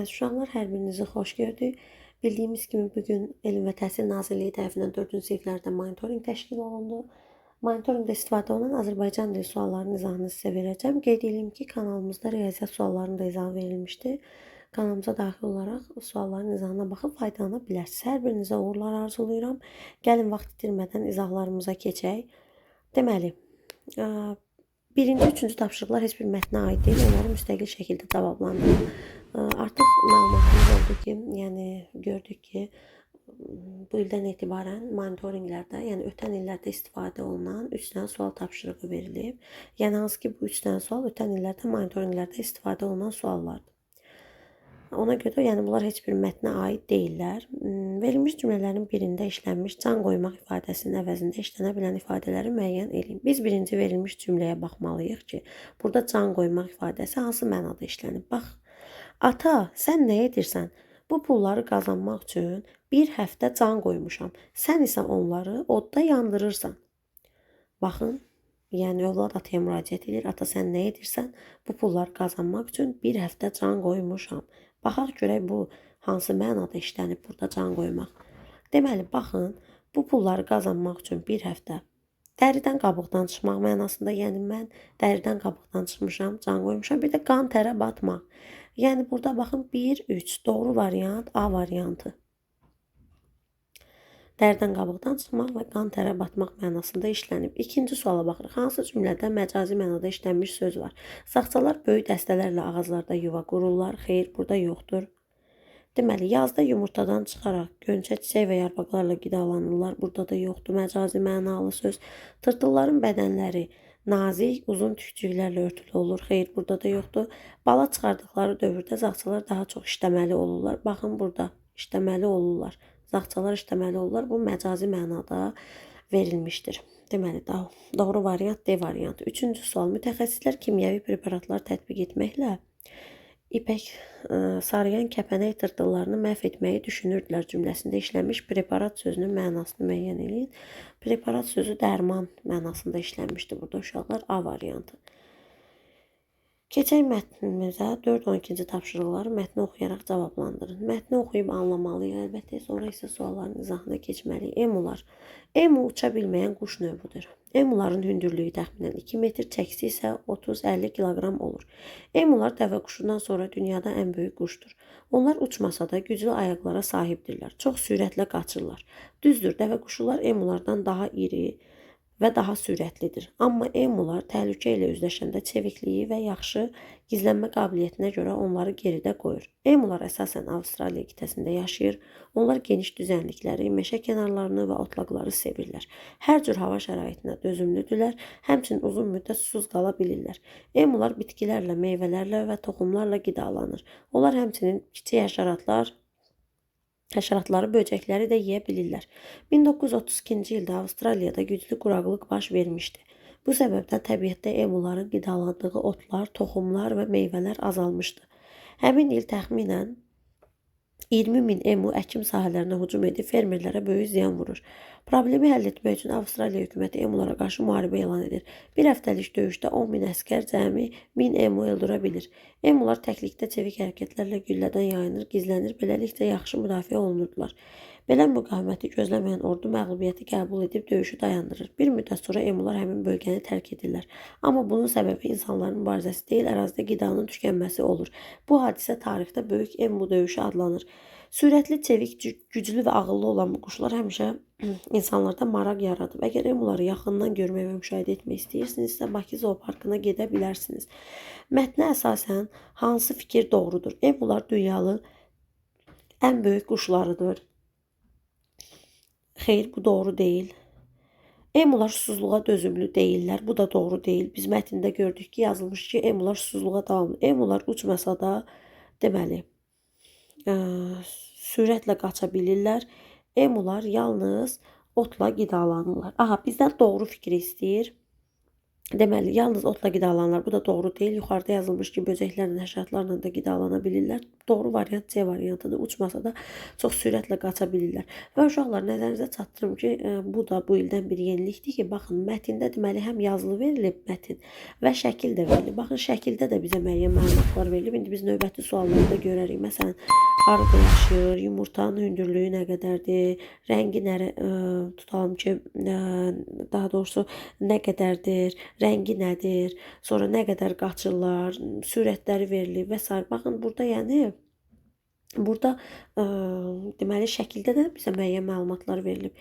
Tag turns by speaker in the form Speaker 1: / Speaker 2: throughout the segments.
Speaker 1: Əziz uşaqlar, hər birinizi xoş gördük. Bildiyimiz kimi bugün Elm və Təhsil Nazirliyi tərəfindən 4-cü siniflərdə monitorinq təşkil olundu. Monitorinqdə istifadə olunan Azərbaycan dili suallarının izahını sizə verəcəm. Qeyd edeyim ki, kanalımızda riyaziyyat suallarının da izahı verilmişdi. Kanalımıza daxil olaraq sualların izahına baxıb faydalana bilərsiniz. Hər birinizə uğurlar arzulayıram. Gəlin vaxt itirmədən izahlarımıza keçək. Deməli, birinci, üçüncü tapşırıqlar heç bir mətnə aid deyil. Onları müstəqil şəkildə cavablandırın. Artıq məlumatımız oldu ki, yəni gördük ki, bu ildən etibarən monitorinqlərdə, yəni ötən illərdə istifadə olunan 3 dənə sual tapşırığı verilib. Yəni hansı ki, bu 3 dənə sual ötən illərdə monitorinqlərdə istifadə olunan suallardır. Ona görə, yəni bunlar heç bir mətnə aid deyillər. Verilmiş cümlələrin birində işlənmiş can qoymaq ifadəsinin əvəzində işlənə bilən ifadələri müəyyən edin. Biz birinci verilmiş cümləyə baxmalıyıq ki, burada can qoymaq ifadəsi hansı mənada işlənib? Bax, ata, sən nə edirsən? Bu pulları qazanmaq üçün bir həftə can qoymuşam. Sən isə onları odda yandırırsan. Baxın. Yəni, övlad ataya müraciət edir. Ata, sən nə edirsən? Bu pulları qazanmaq üçün bir həftə can qoymuşam. Baxaq görək bu hansı mənada işlənib burada can qoymaq. Deməli, baxın, bu pulları qazanmaq üçün bir həftə dəridən qabıqdan çıxmaq mənasında, yəni mən dəridən qabıqdan çıxmışam, can qoymuşam. Bir də qan tərə batmaq. Yəni, burada baxın 1, 3, doğru variant A variantı. Dəridən qabıqdan çıxmaq və qan tərə batmaq mənasında işlənib. İkinci suala baxırıq. Hansı cümlədə məcazi mənada işlənmiş söz var? Sağçalar böyük dəstələrlə ağaclarda yuva qururlar. Xeyr, burada yoxdur. Deməli, yazda yumurtadan çıxaraq gönçə, çiçək və yarpaqlarla qidalanırlar. Burada da yoxdur məcazi mənalı söz. Tırtılların bədənləri nazik, uzun tükcüklərlə örtülü olur. Xeyr, burada da yoxdur. Bala çıxardıqları dövrdə zağçalar daha çox işləməli olurlar. Baxın, burada işləməli olurlar. Zağçalar işləməli olurlar. Bu məcazi mənada verilmişdir. Deməli, doğru variant D variantı. Üçüncü sual. Mütəxəssislər kimyəvi preparatlar tətbiq etməklə ipək sarıyan kəpənək tırtıllarını məhv etməyi düşünürdülər cümləsində işlənmiş preparat sözünün mənasını müəyyən edin. Preparat sözü dərman mənasında işlənmişdir burada uşaqlar. A variantı. Keçək mətnimizə 4-12-ci tapşırıqları mətni oxuyaraq cavablandırın. Mətni oxuyub anlamalıyıq əlbəttə, sonra isə sualların izahına keçməliyik. Emular. Emu uça bilməyən quş növüdür. Emuların hündürlüyü təxminən 2 metr, çəkisi isə 30-50 kiloqram olur. Emular dəvə quşundan sonra dünyada ən böyük quşdur. Onlar uçmasa da güclü ayaqlara sahibdirlər. Çox sürətlə qaçırlar. Düzdür, dəvə quşular emulardan daha iri və daha sürətlidir. Amma emular təhlükə ilə üzləşəndə çevikliyi və yaxşı gizlənmə qabiliyyətinə görə onları geridə qoyur. Emular əsasən Avstraliya qitəsində yaşayır. Onlar geniş düzənlikləri, meşə kənarlarını və otlaqları sevirlər. Hər cür hava şəraitinə dözümlüdürlər, həmçinin uzun müddət susuz qala bilirlər. Emular bitkilərlə, meyvələrlə və toxumlarla qidalanır. Onlar həmçinin kiçik həşəratları, böcəkləri də yeyə bilirlər. 1932-ci ildə Avstraliyada güclü quraqlıq baş vermişdi. Bu səbəbdən təbiətdə emuların qidalandığı otlar, toxumlar və meyvələr azalmışdı. Həmin il təxminən 20 min emu əkim sahələrinə hücum edib fermerlərə böyük ziyan vurur. Problemi həll etmək üçün Avstraliya hökuməti emulara qarşı müharibə elan edir. Bir həftəlik döyüşdə 10 min əskər cəmi 1000 emu öldürə bilir. Emular təklikdə çevik hərəkətlərlə güllədən yayınır, gizlənir, beləliklə yaxşı müdafiə olunurdular. Belə müqaviməti gözləməyən ordu məğlubiyyəti qəbul edib döyüşü dayandırır. Bir müddət sonra emular həmin bölgəni tərk edirlər. Amma bunun səbəbi insanların mübarizəsi deyil, ərazidə qidanın tükənməsi olur. Bu hadisə tarixdə böyük emu döyüşü adlanır. Sürətli, çevik, güclü və ağıllı olan bu quşlar həmişə insanlarda maraq yaradıb. Əgər emuları yaxından görmək və müşahidə etmək istəyirsinizsə, Bakı Zooparkına gedə bilərsiniz. Mətnə əsasən hansı fikir doğrudur? Emular dünyanın ən böyük quşlarıdır. Xeyr, bu doğru deyil. Emular susuzluğa dözümlü deyillər. Bu da doğru deyil. Biz mətndə gördük ki, yazılmış ki, emular susuzluğa davamlı. Emular uçmasa da, deməli, sürətlə qaça bilirlər. Emular yalnız otla qidalanırlar. Aha, bizdən doğru fikri istəyir. Deməli, yalnız otla qidalanırlar. Bu da doğru deyil. Yuxarıda yazılmış ki, böcəklərlə, həşəratlarla da qidalana bilirlər. Doğru variant C variantıdır. Uçmasa da çox sürətlə qaça bilirlər. Və uşaqlar, nəzərinizə çatdırım ki, bu da bu ildən bir yenilikdir ki, baxın, mətndə deməli həm yazılı verilib mətn və şəkil də verilib. Baxın, şəkildə də bizə müəyyən məlumatlar verilib. İndi biz növbəti suallarda görərik. Məsələn, harada yaşayır, yumurtanın hündürlüyü nə qədərdir, rəngi nə tutalım ki, daha doğrusu nə qədərdir, rəngi nədir, sonra nə qədər qaçırlar, sürətləri verilib və s. Baxın, burada yəni burada deməli şəkildə də bizə müəyyən məlumatlar verilib.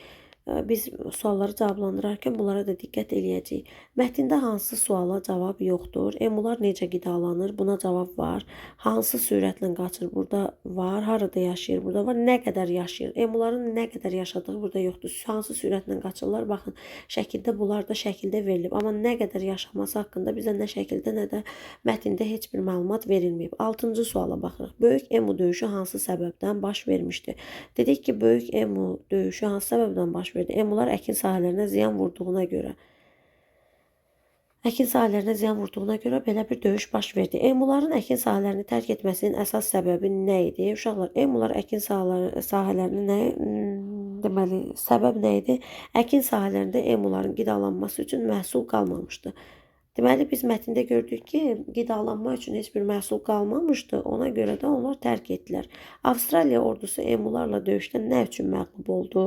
Speaker 1: Biz sualları cavablandırarkən bunlara da diqqət eləyəcəyik. Mətndə hansı suala cavab yoxdur? Emular necə qidalanır? Buna cavab var. Hansı sürətlə qaçır? Burada var. Harada yaşayır? Burada var. Nə qədər yaşayır? Emuların nə qədər yaşadığı burada yoxdur. Hansı sürətlə qaçırlar? Baxın, şəkildə bunlar da şəkildə verilib. Amma nə qədər yaşaması haqqında bizə nə şəkildə, nə də mətndə heç bir məlumat verilməyib. 6-cı suala baxırıq. Böyük emu döyüşü hansı səbəbdən baş vermişdi? Dedik ki, böyük emu döyüşü hansı səbəbdən baş verdi? Emular əkin sahələrinə ziyan vurduğuna görə belə bir döyüş baş verdi. Emuların əkin sahələrini tərk etməsinin əsas səbəbi nə idi? Uşaqlar, emular əkin sahələrini deməli, səbəb nə idi? Əkin sahələrində emuların qidalanması üçün məhsul qalmamışdı. Deməli, biz mətndə gördük ki, qidalanma üçün heç bir məhsul qalmamışdı. Ona görə də onlar tərk etdilər. Avstraliya ordusu emularla döyüşdə nə üçün məğlub oldu?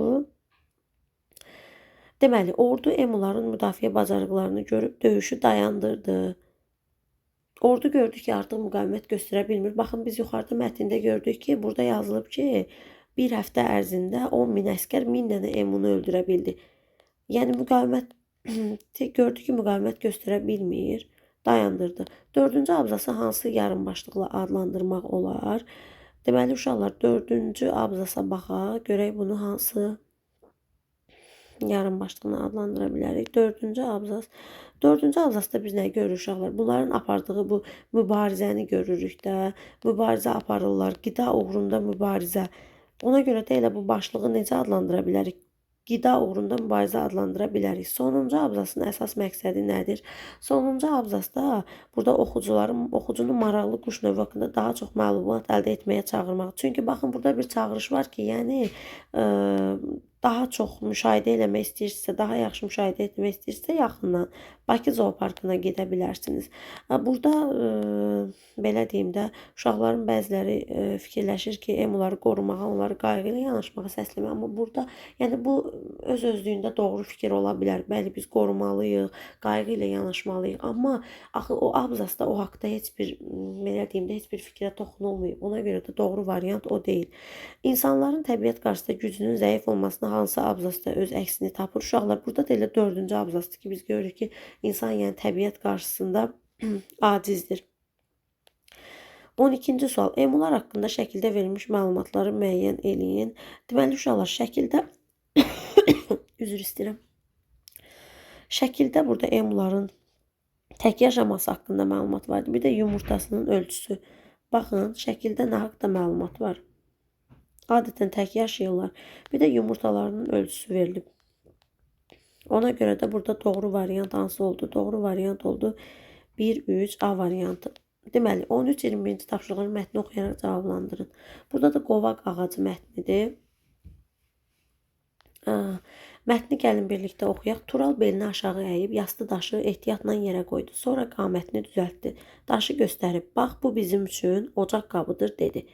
Speaker 1: Deməli, ordu emuların müdafiə bacarıqlarını görüb döyüşü dayandırdı. Ordu gördü ki, artıq müqavimət göstərə bilmir. Baxın, biz yuxarıda mətndə gördük ki, burada yazılıb ki, bir həftə ərzində 10.000 əskər 1000 dənə emunu öldürə bildi. Yəni, müqavimət gördü ki, müqavimət göstərə bilmir, dayandırdı. 4-cü abzası hansı yarımbaşlıqla adlandırmaq olar? Deməli, uşaqlar, 4-cü abzasa baxaq, görək bunu hansı yarımbaşlıqla adlandıra bilərik. 4-cü abzas. 4-cü abzasda biz nə görürük uşaqlar? Bunların apardığı bu mübarizəni görürük də. Mübarizə aparırlar. Qida uğrunda mübarizə. Ona görə də elə bu başlığı necə adlandıra bilərik? Qida uğrunda mübarizə adlandıra bilərik. Sonuncu abzasın əsas məqsədi nədir? Sonuncu abzasda burada oxucunu maraqlı quş növü haqqında daha çox məlumat əldə etməyə çağırmaq. Çünki baxın, burada bir çağırış var ki, yəni daha çox müşahidə eləmək istəyirsə, daha yaxşı müşahidə etmək istəyirsə, yaxından Bakı Zooparkına gedə bilərsiniz. Burada belə deyim də, uşaqların bəziləri fikirləşir ki, emuları qorumağa, onları qayğı ilə yanaşmağa səsləmək. Amma burada, yəni bu öz-özlüyündə doğru fikir ola bilər. Bəli, biz qorumalıyıq, qayğı ilə yanaşmalıyıq. Amma axı o abzasda o haqda heç bir, belə deyim də, heç bir fikrə toxunulmayıb. Ona görə də doğru variant o deyil. İnsanların təbiət qarşısında gücünün zəif olmasına hansı abzasda öz əksini tapır? Uşaqlar, burada da elə 4-cü abzasdır ki, biz görürük ki, insan yəni təbiət qarşısında acizdir. 12-ci sual. Emular haqqında şəkildə verilmiş məlumatları müəyyən eləyin. Deməli, uşaqlar, şəkildə üzr istəyirəm. Şəkildə burada emuların tək yaşaması haqqında məlumat vardır. Bir də yumurtasının ölçüsü. Baxın, şəkildə nə haqda məlumat var? Adətən tək yaşayırlar. Bir də yumurtalarının ölçüsü verilib. Ona görə də burada doğru variant hansı oldu? Doğru variant oldu 1-3 A variantı. Deməli, 13-21-ci tapşırığın mətni oxuyaraq cavablandırın. Burada da qovaq ağacı mətnidir. Mətni gəlin birlikdə oxuyaq. Tural belini aşağı əyib, yastı daşı ehtiyatla yerə qoydu. Sonra qamətini düzəltdi. Daşı göstərib, bax, bu bizim üçün ocaq qabıdır, dedi.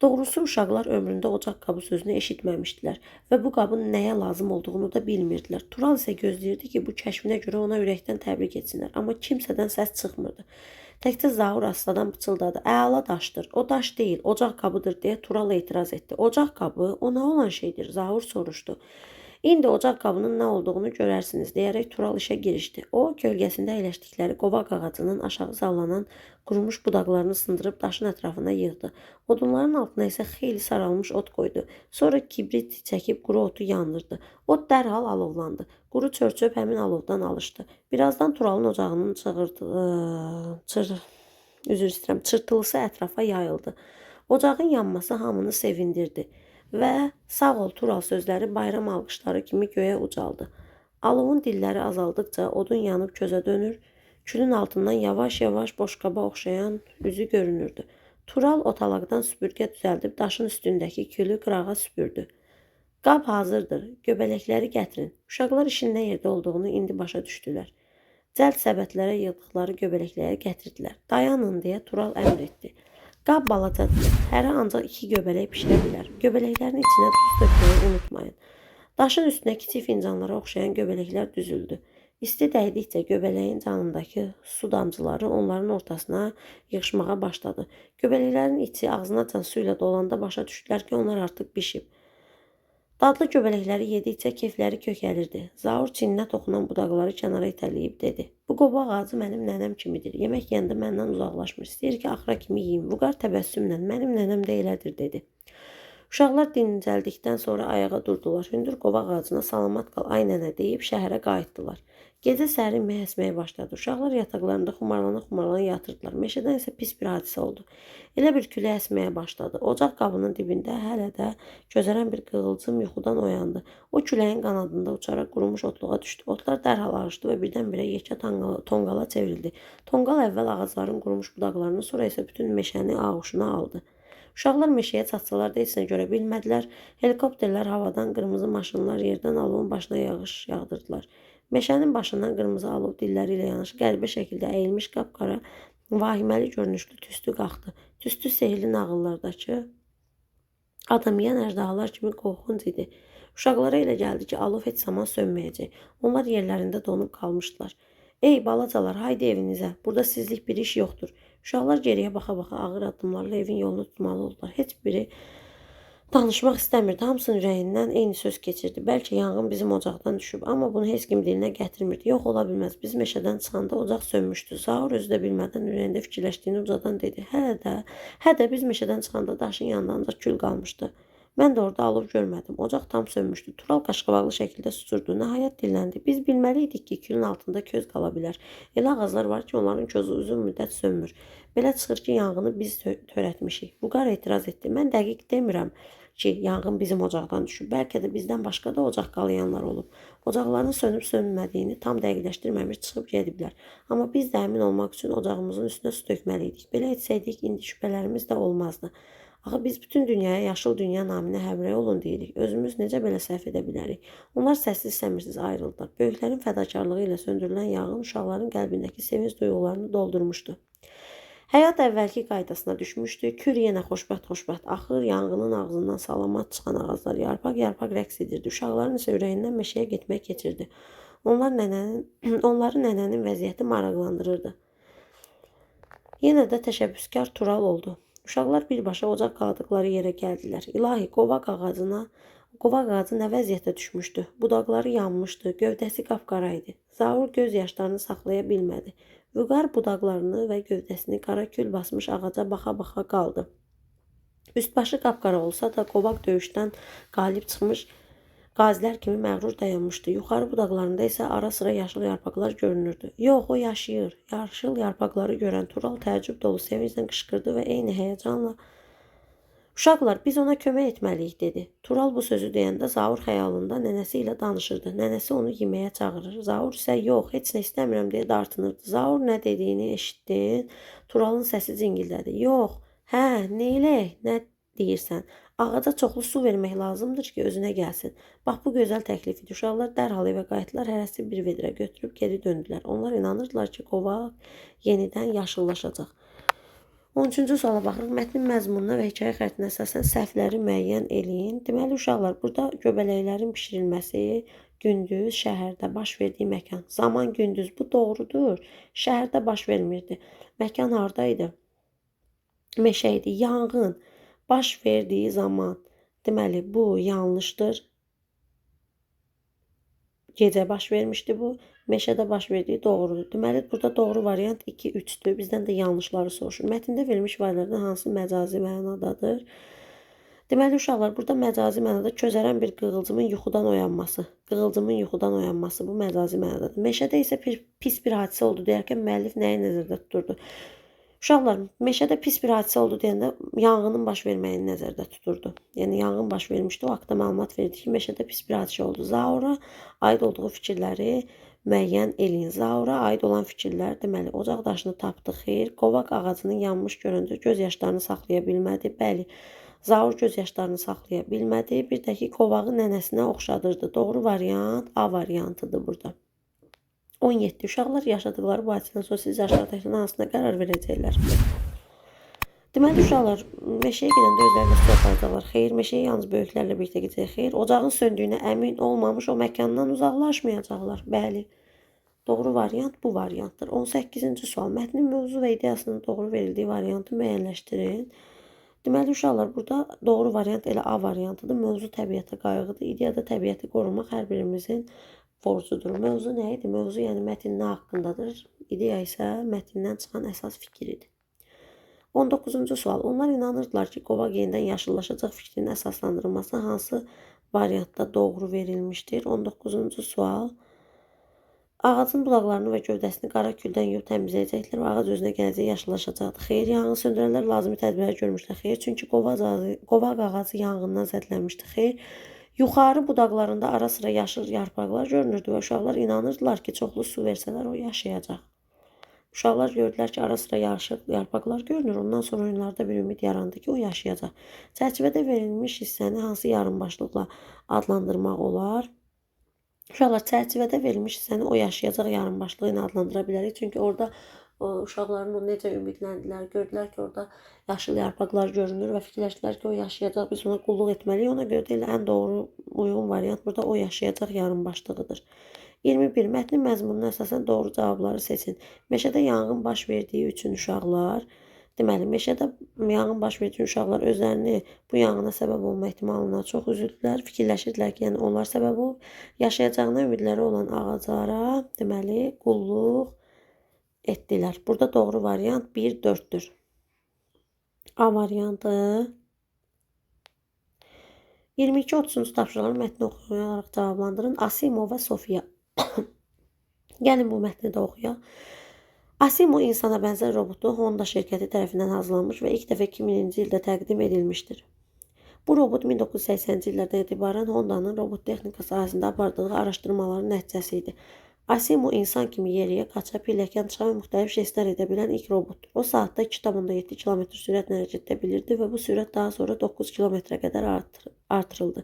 Speaker 1: Doğrusu, uşaqlar ömründə ocaq qabı sözünü eşitməmişdilər və bu qabın nəyə lazım olduğunu da bilmirdilər. Tural isə gözləyirdi ki, bu kəşfinə görə ona ürəkdən təbrik etsinlər. Amma kimsədən səs çıxmırdı. Təkcə Zaur astadan pıçıldadı. Əla daşdır, o daş deyil, ocaq qabıdır, deyə Tural etiraz etdi. Ocaq qabı, o nə olan şeydir? Zaur soruşdu. İndi ocaq qabının nə olduğunu görərsiniz, deyərək Tural işə girişdi. O, kölgəsində əyləşdikləri qovaq ağacının aşağı sallanan qurumuş budaqlarını sındırıb daşın ətrafına yığdı. Odunların altına isə xeyli saralmış ot qoydu. Sonra kibrit çəkib quru otu yandırdı. Ot dərhal alovlandı. Quru çörçöp həmin alovdan alışdı. Birazdan Turalın ocağının çırtılısı ətrafa yayıldı. Ocağın yanması hamını sevindirdi. Və sağ ol Tural sözləri bayram alqışları kimi göyə ucaldı. Alovun dilləri azaldıqca odun yanıb közə dönür, külün altından yavaş-yavaş boşqaba oxşayan üzü görünürdü. Tural otalaqdan süpürgə düzəldib daşın üstündəki külü qırağa süpürdü. Qab hazırdır, göbələkləri gətirin. Uşaqlar işin nə yerdə olduğunu indi başa düşdülər. Cəld səbətlərə yığdıqları göbələkləri gətirdilər. Dayanın deyə Tural əmr etdi. Qab balacadır, hərə ancaq 2 göbələk pişirə bilər. Göbələklərin içinə duz tökməyi unutmayın. Daşın üstünə kiçik fincanlara oxşayan göbələklər düzüldü. İsti dəydikcə göbələyin canındakı su damcıları onların ortasına yığışmağa başladı. Göbələklərin içi ağzınacan su ilə dolanda başa düşdülər ki, onlar artıq bişib. Dadlı göbələkləri yedikcə keyfləri kökəlirdi. Zaur çininə toxunan budaqları kənara itələyib dedi. Bu qobaq ağacı mənim nənəm kimidir. Yemək yeyəndə məndən uzaqlaşmır. İstəyir ki, axıra kimi yeyim. Vüqar təbəssümlə mənim nənəm də elədir dedi. Uşaqlar dincəldikdən sonra ayağa durdular. Hündür qovaq ağacına salamat qal ay nənə deyib şəhərə qayıtdılar. Gecə sərin meh əsməyə başladı. Uşaqlar yataqlarında xumarlana yatırdılar. Meşədən isə pis bir hadisə oldu. Elə bir külək əsməyə başladı. Ocaq qabının dibində hələ də közərən bir qığılcım yuxudan oyandı. O küləyin qanadında uçaraq qurumuş otluğa düşdü. Otlar dərhal ağışdı və birdən-birə yekə tonqala çevrildi. Tonqal əvvəl ağacların qurumuş budaqlarını, sonra isə bütün meşəni ağuşuna aldı. Uşaqlar meşəyə çatsalar da heç nə görə bilmədilər. Helikopterlər havadan, qırmızı maşınlar yerdən alovun başına yağış yağdırdılar. Meşənin başından qırmızı alov dilləri ilə yanaşı qəribə şəkildə əyilmiş qapqara, vahiməli görünüşlü tüstü qalxdı. Tüstü sehirli nağıllardakı adam yeyən əjdahalar kimi qorxunc idi. Uşaqlara elə gəldi ki, alov heç zaman sönməyəcək. Onlar yerlərində donub qalmışdılar. Ey balacalar, haydi evinizə. Burada sizlik bir iş yoxdur. Uşaqlar geriyə baxa-baxa ağır addımlarla evin yolunu tutmalı oldular. Heç biri danışmaq istəmirdi. Hamısının ürəyindən eyni söz keçirdi. Bəlkə yanğın bizim ocaqdan düşüb, amma bunu heç kim dilinə gətirmirdi. Yox, ola bilməz. Biz meşədən çıxanda ocaq sönmüşdü. Zaur özü də bilmədən ürəyində fikirləşdiyini ucadan dedi. Hə də biz meşədən çıxanda daşın yanında ancaq kül qalmışdı. Mən də orada alov görmədim. Ocaq tam sönmüşdü. Tural qaşqabaqlı şəkildə susurdu. Nəhayət dilləndi. Biz bilməliydik ki, külün altında köz qala bilər. Elə ağaclar var ki, onların közü uzun müddət sönmür. Belə çıxır ki, yanğını biz törətmişik. Vüqar etiraz etdi. Mən dəqiq demirəm ki, yanğın bizim ocaqdan düşüb. Bəlkə də bizdən başqa da ocaq qalayanlar olub. Ocaqların sönüb sönmədiyini tam dəqiqləşdirməmiş çıxıb gediblər. Amma biz də əmin olmaq üçün ocağımızın üstünə su tökməliydik. Belə etsəydik, indi şübhələrimiz də olmazdı. Axı biz bütün dünyaya yaşıl dünya naminə həmrəy olun deyirik. Özümüz necə belə səhv edə bilərik? Onlar səssiz-səmirsiz ayrıldılar. Böyüklərin fədakarlığı ilə söndürülən yanğın uşaqların qəlbindəki sevinç duyğularını doldurmuşdu. Həyat əvvəlki qaydasına düşmüşdü. Kür yenə xoşbəxt axır, yanğının ağzından salamat çıxan ağaclar yarpaq-yarpaq rəqs edirdi. Uşaqların isə ürəyindən meşəyə getmək keçirdi. Onları nənənin vəziyyəti maraqlandırırdı. Yenə də təşəbbüskar Tural oldu. Uşaqlar birbaşa ocaq qaladıqları yerə gəldilər. İlahi, qovaq ağacı nə vəziyyətə düşmüşdü. Budaqları yanmışdı, gövdəsi qapqara idi. Zaur göz yaşlarını saxlaya bilmədi. Vüqar budaqlarını və gövdəsini qara kül basmış ağaca baxa-baxa qaldı. Üst-başı qapqara olsa da qovaq döyüşdən qalib çıxmış qazilər kimi məğrur dayanmışdı. Yuxarı budaqlarında isə ara-sıra yaşıl yarpaqlar görünürdü. Yox, o yaşayır. Yaşıl yarpaqları görən Tural təəccüb dolu sevinclə qışqırdı və eyni həyəcanla "Uşaqlar, biz ona kömək etməliyik" dedi. Tural bu sözü deyəndə Zaur xəyalında nənəsi ilə danışırdı. Nənəsi onu yeməyə çağırır. Zaur isə "Yox, heç nə istəmirəm" deyə dartınırdı. Zaur nə dediyini eşitdin? Turalın səsi cingildədi. "Yox, hə, neyləyək? Nə deyirsən? Ağaca çoxlu su vermək lazımdır ki, özünə gəlsin. Bax, bu gözəl təklif idi." Uşaqlar dərhal evə qayıtdılar, hərəsi bir vedrə götürüb geri döndülər. Onlar inanırdılar ki, qovaq yenidən yaşıllaşacaq. 13-cü suala baxırıq. Mətnin məzmununa və hekayə xəttinə əsasən səhvləri müəyyən eləyin. Deməli, uşaqlar, burada göbələklərin bişirilməsi gündüz şəhərdə baş verdiyi məkan. Zaman gündüz, bu doğrudur. Şəhərdə baş vermirdi. Məkan harda idi? Meşə idi. Yanğın baş verdiyi zaman. Deməli, bu yanlışdır. Gecə baş vermişdi bu. Meşədə baş verdiyi doğrudur. Deməli, burada doğru variant 2-3'dür. Bizdən də yanlışları soruşur. Mətndə verilmiş ibarələrdən hansı məcazi mənadadır? Deməli, uşaqlar, burada məcazi mənada közərən bir qığılcımın yuxudan oyanması. Qığılcımın yuxudan oyanması bu məcazi mənadadır. Meşədə isə pis bir hadisə oldu deyərkən müəllif nəyi nəzərdə tuturdu? Uşaqlar, meşədə pis bir hadisə oldu deyəndə yanğının baş verməyini nəzərdə tuturdu. Yəni yanğın baş vermişdi. O haqqda məlumat verdi ki, meşədə pis bir hadisə oldu. Zaura aid olduğu fikirləri müəyyən eləyin. Zaura aid olan fikirlər, deməli, ocaq daşını tapdı, xeyr. Qovaq ağacının yanmış görəndə göz yaşlarını saxlaya bilmədi. Bəli, Zaur göz yaşlarını saxlaya bilmədi. Bir də ki, qovağı nənəsinə oxşadırdı. Doğru variant A variantıdır burada. 17 uşaqlar yaşadıkları bu hadisədən sonra siz yaşlardakilərin hansına qərar verəcəklər? Deməli uşaqlar meşəyə gedəndə özlərinə su aparacaqlar. Xeyr, meşəyə yalnız böyüklərlə birlikdə gedəcək. Xeyr, ocağın söndüyünə əmin olmamış o məkandan uzaqlaşmayacaqlar. Bəli. Doğru variant bu variantdır. 18-ci sual. Mətnin mövzu və ideyasının doğru verildiyi variantı müəyyənləşdirin. Deməli uşaqlar, burada doğru variant elə A variantıdır. Mövzu təbiətə qayğıdır. İdeada təbiəti qorumaq hər birimizin borcudur. Mövzu nə idi? Mövzu yəni mətn nə haqqındadır? İdeya isə mətndən çıxan əsas fikridir. 19-cu sual. Onlar inanırdılar ki, qovaq yenidən yaşıllaşacaq fikrinin əsaslandırılması hansı variantda doğru verilmişdir? 19-cu sual. Ağacın budaqlarını və gövdəsini qara küldən yuyub təmizləyəcəklər və ağac özünə gələcək yaşıllaşacaqdır. Xeyr, yanğın söndürənlər lazımi tədbirləri görmüşlər. Xeyr, çünki qovaq ağacı yanğından zədlənmişdi. Xeyr, yuxarı budaqlarında ara sıra yaşıl yarpaqlar görünürdü və uşaqlar inanırdılar ki, çoxlu su versələr o yaşayacaq. Uşaqlar gördülər ki, ara sıra yaşıl yarpaqlar görünür. Ondan sonra oyunlarda bir ümid yarandı ki, o yaşayacaq. Çərçivədə verilmiş hissəni hansı yarımbaşlıqla adlandırmaq olar? Uşaqlar, çərçivədə verilmiş hissəni o yaşayacaq yarımbaşlığı ilə adlandıra bilərik. Çünki orada uşaqların necə ümidləndilər, gördülər ki, orada yaşıl yarpaqlar görünür və fikirləşdilər ki, o yaşayacaq, biz ona qulluq etməliyik. Ona görə də elə ən doğru uyğun variant burada o yaşayacaq yarımbaşlığıdır. 21. Mətnin məzmununa əsasən doğru cavabları seçin. Meşədə yanğın baş verdiyi üçün uşaqlar, deməli, meşədə yanğın baş verdiyi uşaqlar özlərini bu yanğına səbəb olma ehtimalına çox üzüldülər. Fikirləşirdilər ki, yəni onlar səbəb olub, yaşayacağına ümidləri olan ağaclara, deməli, qulluq etdilər. Burada doğru variant 1-4-dür. A variantı. 22-30-cu tapşırıqların mətni oxuyaraq cavablandırın. Asimov və Sofiya. Gəlin bu mətni də oxuyaq. Asimov insana bənzər robotu Honda şirkəti tərəfindən hazırlanmış və ilk dəfə 2000-ci ildə təqdim edilmişdir. Bu robot 1980-ci illərdən etibarən Honda'nın robot texnika sahəsində apardığı araşdırmaların nəticəsi idi. Asimov insan kimi yeriyə, qaça, pilləkən çıxa və müxtəlif jestlər edə bilən ilk robotdur. O saatda 2,7 km sürətlə hərəkət edə bilirdi və bu sürət daha sonra 9 km-ə qədər artırıldı.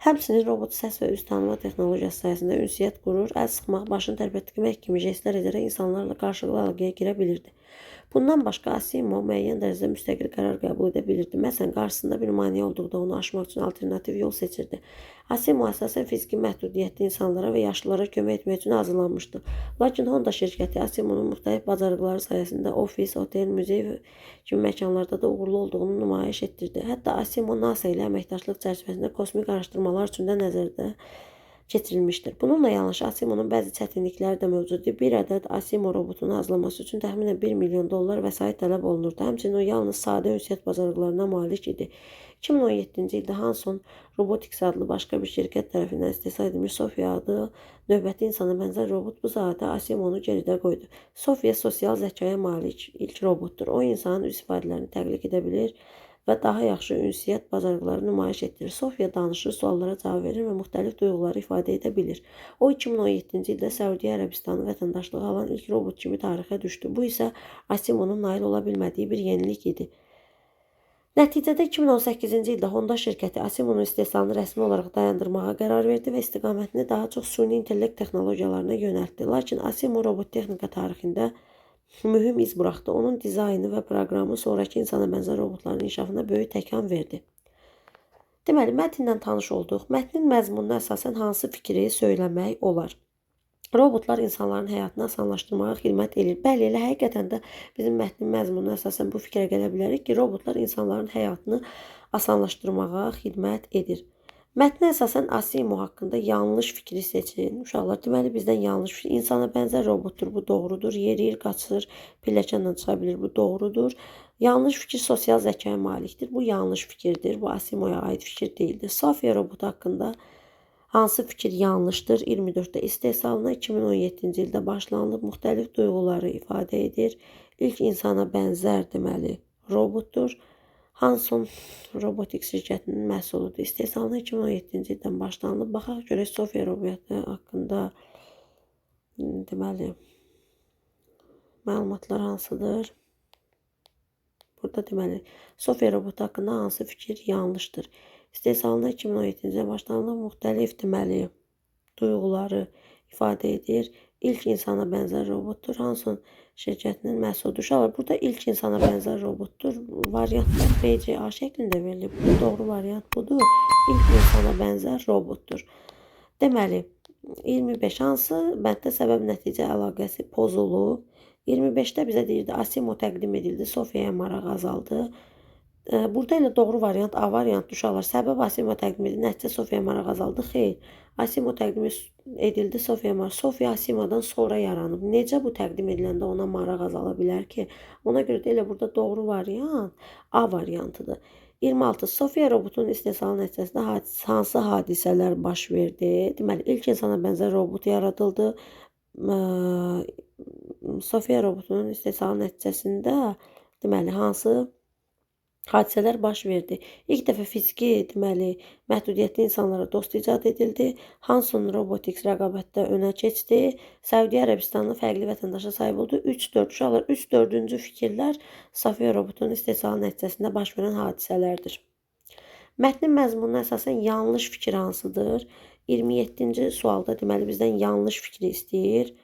Speaker 1: Həmçinin robot səs və üz tanıma texnologiyası sayəsində ünsiyyət qurur, əl sıxmaq, başını tərpətdirmək kimi jestlər edərək insanlarla qarşılıqlı əlaqəyə girə bilirdi. Bundan başqa Asimov müəyyən dərəcədə müstəqil qərar qəbul edə bilirdi. Məsələn, qarşısında bir maneə olduqda onu aşmaq üçün alternativ yol seçirdi. Asimov əsasən fiziki məhdudiyyətli insanlara və yaşlılara kömək etmək üçün hazırlanmışdı. Lakin Honda şirkəti Asimovun müxtəlif bacarıqları sayəsində ofis, otel, muzey kimi məkanlarda da uğurlu olduğunu nümayiş etdirdi. Hətta Asimov NASA ilə əməkdaşlıq çərçivəsində kosmik araşdırmalar üçün də nəzərdə keçirilmişdir. Bununla yanaşı Asimovun bəzi çətinlikləri də mövcuddur. Bir ədəd Asimov robotunu hazırlaması üçün təxminən $1 milyon vəsait tələb olunurdu. Həmçinin o yalnız sadə ünsiyyət bacarıqlarına malik idi. 2017-ci ildə Hanson Robotics adlı başqa bir şirkət tərəfindən istehsal edilmiş Sofiya adlı növbəti insana bənzər robot bu saatda Asimov'u geridə qoydu. Sofiya sosial zəkaya malik ilk robotdur. O insanın üz ifadələrini təqlid edə bilir və daha yaxşı ünsiyyət bacarıqları nümayiş etdirir. Sofiya danışır, suallara cavab verir və müxtəlif duyğuları ifadə edə bilir. O 2017-ci ildə Səudiyyə Ərəbistanı vətəndaşlığı alan ilk robot kimi tarixə düşdü. Bu isə Asimov'un nail ola bilmədiyi bir yenilik idi. Nəticədə 2018-ci ildə Honda şirkəti Asimov'un istehsalını rəsmi olaraq dayandırmağa qərar verdi və istiqamətini daha çox süni intellekt texnologiyalarına yönəltdi. Lakin Asimov robot texnika tarixində mühüm iz buraxdı. Onun dizaynı və proqramı sonraki insana bənzər robotların inkişafına böyük təkan verdi. Deməli, mətndən tanış olduq. Mətnin məzmununa əsasən hansı fikri söyləmək olar? Robotlar insanların həyatını asanlaşdırmağa xidmət edir. Bəli, elə həqiqətən də bizim mətnin məzmununa əsasən bu fikrə gələ bilərik ki, robotlar insanların həyatını asanlaşdırmağa xidmət edir. Mətnə əsasən Asimov haqqında yanlış fikri seçin. Uşaqlar, deməli bizdən yanlış fikir. İnsana bənzər robotdur, bu doğrudur. Yeriyir, qaçır, pilləkənlə çıxa bilir, bu doğrudur. Yanlış fikir sosial zəkaya malikdir. Bu yanlış fikirdir. Bu Asimov'a aid fikir deyildir. Sofiya robotu haqqında hansı fikir yanlışdır? 24-də istehsalına 2017-ci ildə başlanılıb, müxtəlif duyğuları ifadə edir. İlk insana bənzər deməli robotdur. Hanson Robotics şirkətinin məhsuludur. İstehsalına 2017-ci ildən başlanılıb. Baxaq görək Sofia robotu haqqında deməli məlumatlar hansıdır? Burada deməli Sofia robotu haqqında hansı fikir yanlışdır? İstehsalına 2017-ci ildə başlanılıb. Müxtəlif deməli duyğuları ifadə edir. İlk insana bənzər robotdur. Hanson şirkətinin məhsuludur. Uşaqlar, burada ilk insana bənzər robotdur. Variantlar BCA şəklində verilib. Doğru variant budur. İlk insana bənzər robotdur. Deməli, 25 hansı bənddə səbəb-nəticə əlaqəsi pozulub? 25-də bizə deyirdi, Asimo təqdim edildi, Sofiaya maraq azaldı. Burada elə doğru variant A variantdır uşaqlar. Səbəb Asimo təqdim edildi, nəticə Sofiaya maraq azaldı. Xeyr, Asimo təqdim edildi, Sofiaya maraq. Sofia Asimodan sonra yaranıb. Necə bu təqdim ediləndə ona maraq azala bilər ki? Ona görə də elə burada doğru variant A variantıdır. 26. Sofia robotunun istehsalı nəticəsində hansı hadisələr baş verdi? Deməli, ilk insana bənzər robot yaradıldı. Sofia robotunun istehsalı nəticəsində deməli hansı hadisələr baş verdi? İlk dəfə fiziki deməli məhdudiyyətli insanlara dost icad edildi. Hanson Robotics rəqabətdə önə keçdi. Səudiyyə Ərəbistanı fərqli vətəndaşa sahib oldu. 3-4 uşaqlar 3-4-cü fikirlər Sofia robotunun istehsalı nəticəsində baş verən hadisələrdir. Mətnin məzmununa əsasən yanlış fikir hansıdır? 27-ci sualda deməli bizdən yanlış fikri istəyir.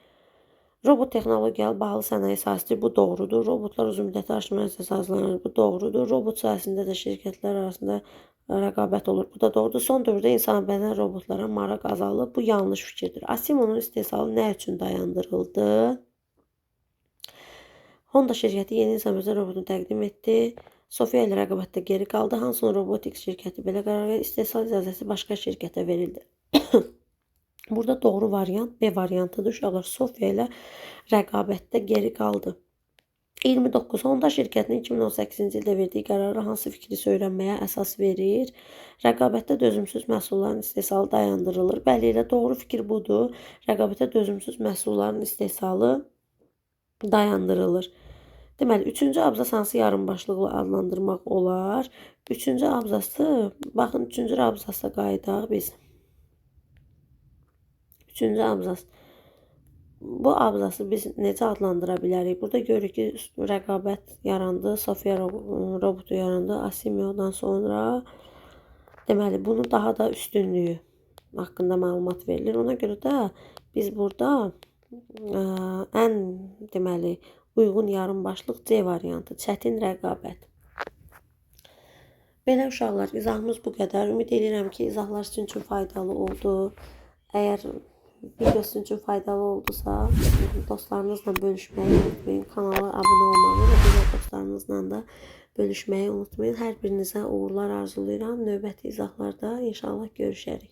Speaker 1: Robot texnologiyalı bahalı sənaye sahəsidir. Bu doğrudur. Robotlar uzun müddətli araşdırma əsaslanır. Bu doğrudur. Robot sahəsində də şirkətlər arasında rəqabət olur. Bu da doğrudur. Son dövrdə insana bənzər robotlara maraq azalıb. Bu yanlış fikirdir. Asimo'nun istehsalı nə üçün dayandırıldı? Honda şirkəti yeni insan bənzər robotunu təqdim etdi. Sofia ilə rəqabətdə geri qaldı. Hanson Robotics şirkəti belə qərar verdi. İstehsal icazəsi başqa şirkətə verildi. Burada doğru variant B variantıdır. Uşaqlar Sofia ilə rəqabətdə geri qaldı. 29. Honda şirkətinin 2018-ci ildə verdiyi qərarı hansı fikri öyrənməyə əsas verir? Rəqabətdə dözümsüz məhsulların istehsalı dayandırılır. Bəli, elə doğru fikir budur. Rəqabətdə dözümsüz məhsulların istehsalı dayandırılır. Deməli, 3-cü abzas hansı yarımbaşlıqla adlandırmaq olar? 3-cü abzası, baxın 3-cü abzasa qayıdaq biz. 3-cü abzas. Bu abzası biz necə adlandıra bilərik? Burada görürük ki, rəqabət yarandı, Sofia robotu yarandı, Asimo'dan sonra. Deməli, bunun daha da üstünlüyü haqqında məlumat verilir. Ona görə də biz burada ən deməli uyğun yarımbaşlıq C variantı, çətin rəqabət. Belə uşaqlar, izahımız bu qədər. Ümid edirəm ki, izahlar sizin üçün faydalı oldu. Əgər video sizin üçün faydalı oldusa, dostlarınızla bölüşməyi unutmayın. Kanala abunə olmağı və digər dostlarınızla da bölüşməyi unutmayın. Hər birinizə uğurlar arzulayıram. Növbəti izahlarda inşallah görüşərik.